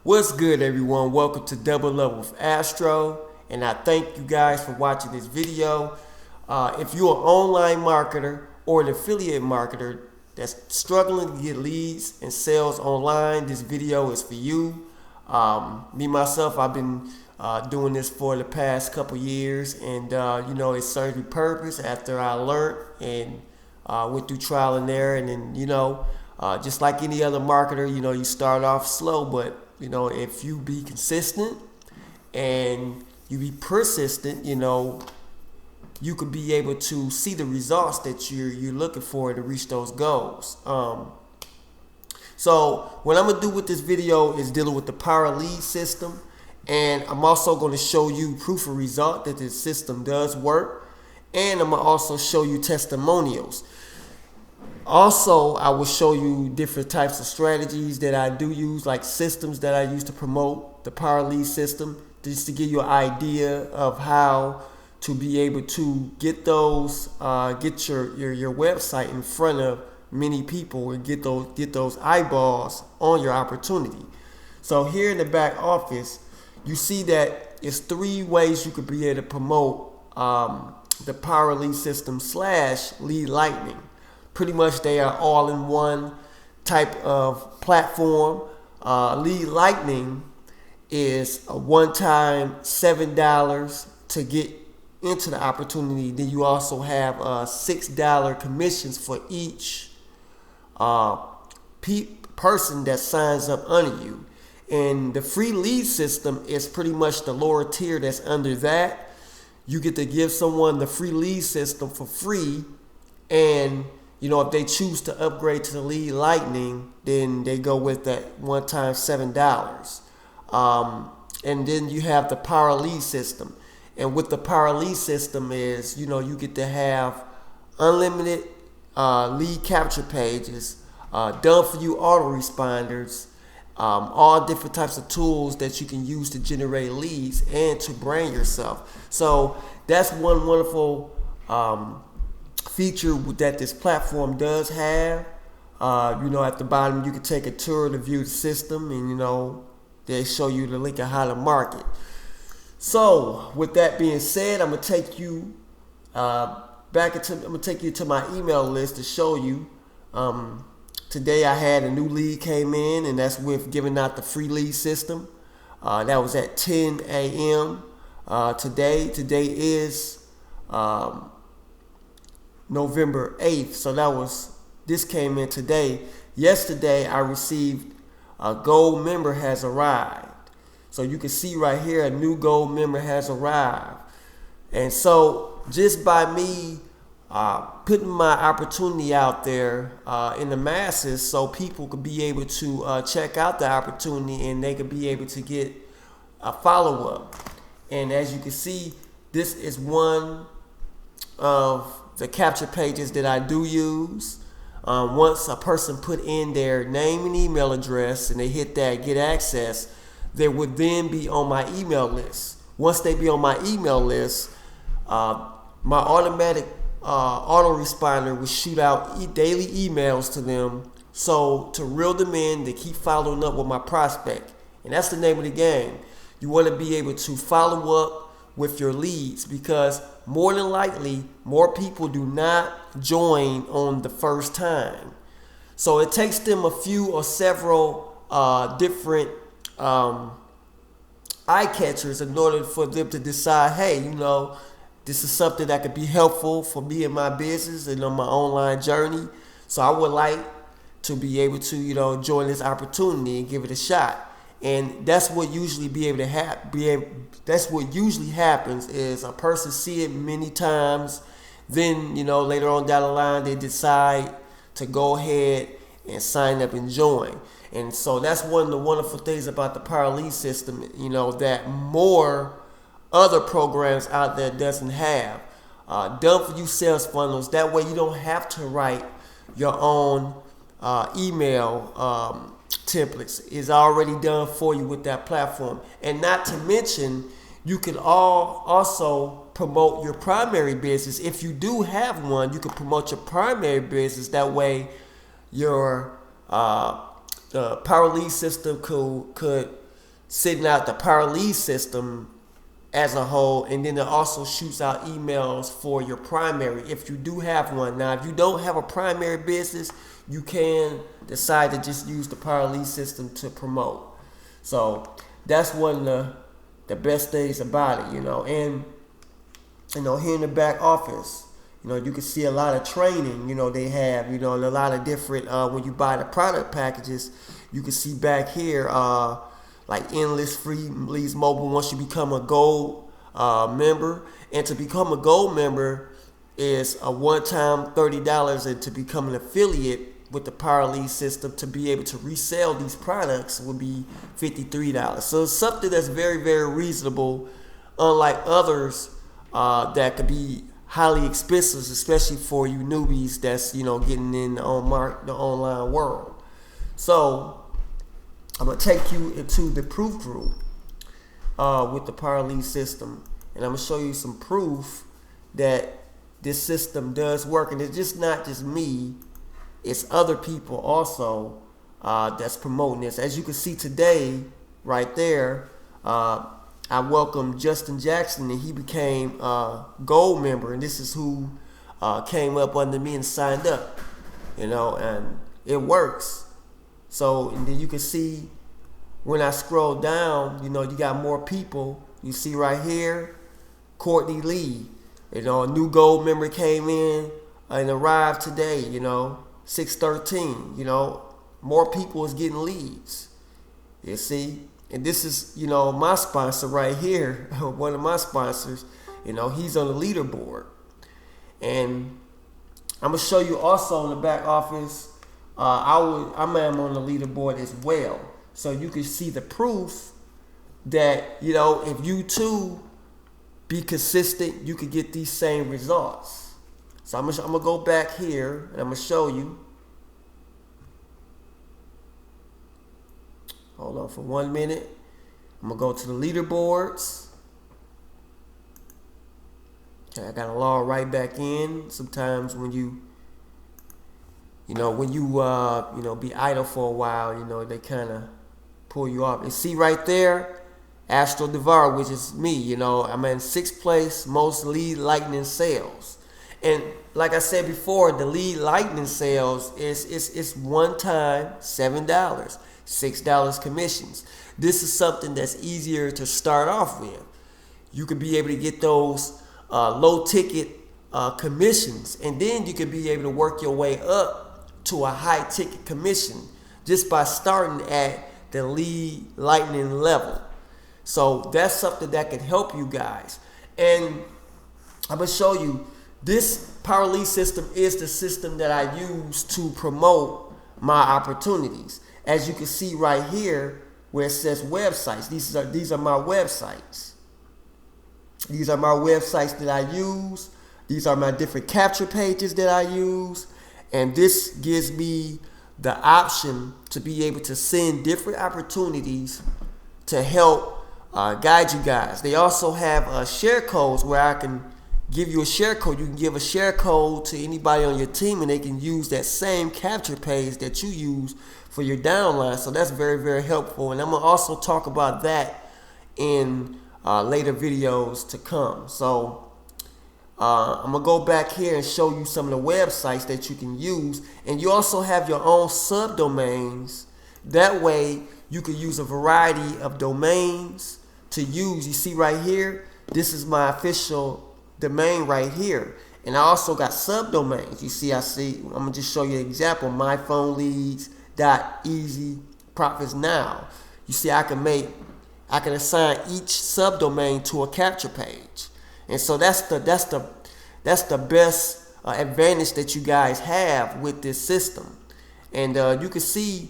What's good, everyone? Welcome to Double Up with Astro, and I thank you guys for watching this video. If you're an online marketer or an affiliate marketer that's struggling to get leads and sales online, this video is for you. Myself, I've been doing this for the past couple years, and it served me purpose after I learned and went through trial and error, and then just like any other marketer, you start off slow, but if you be consistent and you be persistent, you could be able to see the results that you're looking for to reach those goals. So what I'm gonna do with this video is dealing with the Power Lead system, and I'm also going to show you proof of result that this system does work, and I'm gonna also show you testimonials. Also, I will show you different types of strategies that I do use, like systems that I use to promote the Power Lead system, just to give you an idea of how to be able to get those, get your website in front of many people and get those eyeballs on your opportunity. So here in the back office, you see that it's 3 ways you could be able to promote the Power Lead system / Lead Lightning. Pretty much they are all in one type of platform. Lead Lightning is a one-time $7 to get into the opportunity. Then you also have $6 commissions for each person that signs up under you. And the free lead system is pretty much the lower tier that's under that. You get to give someone the free lead system for free, and if they choose to upgrade to the Lead Lightning, then they go with that one-time $7. And then you have the Power Lead system. And with the Power Lead system is, you get to have unlimited lead capture pages, done for you autoresponders, all different types of tools that you can use to generate leads and to brand yourself. So that's one wonderful feature that this platform does have. At the bottom you can take a tour to view the system, and they show you the link of how to market. So with that being said, I'm gonna take you to my email list to show you. Today I had a new lead came in, and that's with giving out the free lead system. That was at 10 a.m. Today is November 8th, so this came in today. Yesterday I received a gold member has arrived. So you can see right here, a new gold member has arrived. And so just by me putting my opportunity out there in the masses, so people could be able to check out the opportunity, and they could be able to get a follow-up. And as you can see, this is one of the capture pages that I do use. Once a person put in their name and email address and they hit that get access, they would then be on my email list. Once they be on my email list, my automatic autoresponder will shoot out daily emails to them, so to reel them in, to keep following up with my prospect. And that's the name of the game. You want to be able to follow up with your leads, because more than likely more people do not join on the first time. So it takes them a few or several different eye catchers in order for them to decide, hey, this is something that could be helpful for me in my business and on my online journey. So I would like to be able to join this opportunity and give it a shot. And that's what usually that's what usually happens, is a person see it many times, then later on down the line they decide to go ahead and sign up and join. And so that's one of the wonderful things about the Power Lead system, that more other programs out there doesn't have. Done for you sales funnels. That way you don't have to write your own email templates. Is already done for you with that platform. And not to mention, you can also promote your primary business. If you do have one, you can promote your primary business. That way your Power Lead system could sending out the Power Lead system as a whole, and then it also shoots out emails for your primary if you do have one. Now, if you don't have a primary business, you can decide to just use the Power Lead system to promote. So that's one of the best things about it, And here in the back office, you can see a lot of training, they have, and a lot of different, when you buy the product packages, you can see back here, like endless free leads mobile once you become a gold member. And to become a gold member is a one-time $30, and to become an affiliate with the Power Lead system to be able to resell these products would be $53. So it's something that's very, very reasonable, unlike others that could be highly expensive, especially for you newbies that's getting in the online world. So I'm gonna take you into the proof group with the Power Lead system, and I'm gonna show you some proof that this system does work. And it's just not just me; it's other people also that's promoting this. As you can see today, right there, I welcomed Justin Jackson, and he became a gold member, and this is who came up under me and signed up, and it works. So, and then you can see when I scroll down, you got more people. You see right here, Courtney Lee, a new gold member came in and arrived today, 613, more people is getting leads. You see? And this is, my sponsor right here, one of my sponsors, he's on the leaderboard. And I'm going to show you also in the back office, I'm on the leaderboard as well. So you can see the proof that, if you too be consistent, you can get these same results. So I'm going to go back here and I'm going to show you. Hold on for 1 minute. I'm going to go to the leaderboards. Okay, I got to log right back in. Sometimes when you be idle for a while, they kind of pull you off. And see right there, Astro Devar, which is me, I'm in 6th place, most lead lightning sales. And like I said before, the lead lightning sales is one time $7, $6 commissions. This is something that's easier to start off with. You could be able to get those low ticket commissions, and then you could be able to work your way up to a high ticket commission just by starting at the lead lightning level. So that's something that can help you guys. And I'm going to show you, this Power Lead system is the system that I use to promote my opportunities. As you can see right here where it says websites, these are my websites. These are my websites that I use. These are my different capture pages that I use. And this gives me the option to be able to send different opportunities to help guide you guys. They also have share codes where I can give you a share code. You can give a share code to anybody on your team, and they can use that same capture page that you use for your downline. So that's very, very helpful. And I'm going to also talk about that in later videos to come. So I'm going to go back here and show you some of the websites that you can use. And you also have your own subdomains. That way you can use a variety of domains to use. You see right here, this is my official domain right here. And I also got subdomains. You see, I'm going to just show you an example. myphoneleads.easyprofitsnow. You see, I can assign each subdomain to a capture page. And so that's the best advantage that you guys have with this system. And you can see,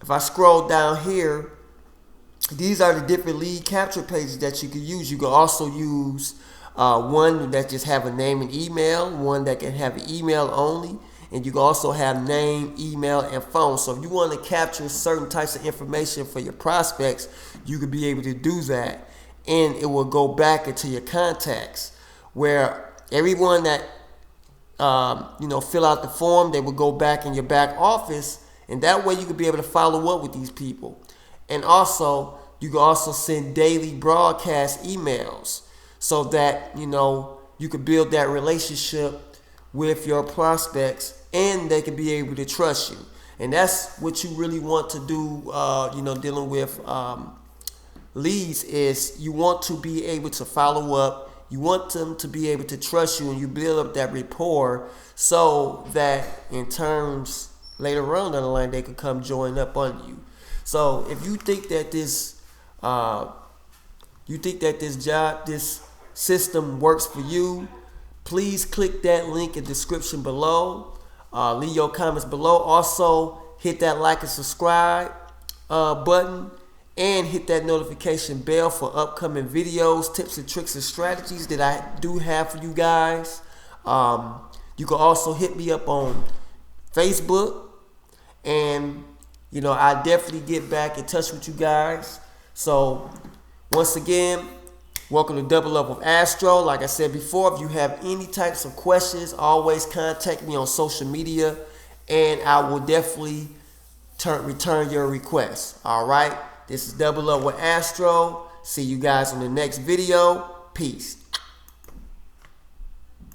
if I scroll down here, these are the different lead capture pages that you can use. You can also use one that just have a name and email, one that can have an email only, and you can also have name, email, and phone. So if you want to capture certain types of information for your prospects, you could be able to do that, and it will go back into your contacts, where everyone that fill out the form, they will go back in your back office, and that way you could be able to follow up with these people. And also, you can also send daily broadcast emails so that, you can build that relationship with your prospects and they can be able to trust you. And that's what you really want to do, dealing with leads, is you want to be able to follow up. You want them to be able to trust you, and you build up that rapport so that in terms later on down the line, they could come join up on you. So if you think that this this system works for you, please click that link in the description below. Leave your comments below. Also, hit that like and subscribe button, and hit that notification bell for upcoming videos, tips and tricks and strategies that I do have for you guys. You can also hit me up on Facebook, and I definitely get back in touch with you guys. So once again, welcome to Double Up with Astro. Like I said before, if you have any types of questions, always contact me on social media, and I will definitely return your requests. All right, this is Double Up with Astro. See you guys on the next video. Peace.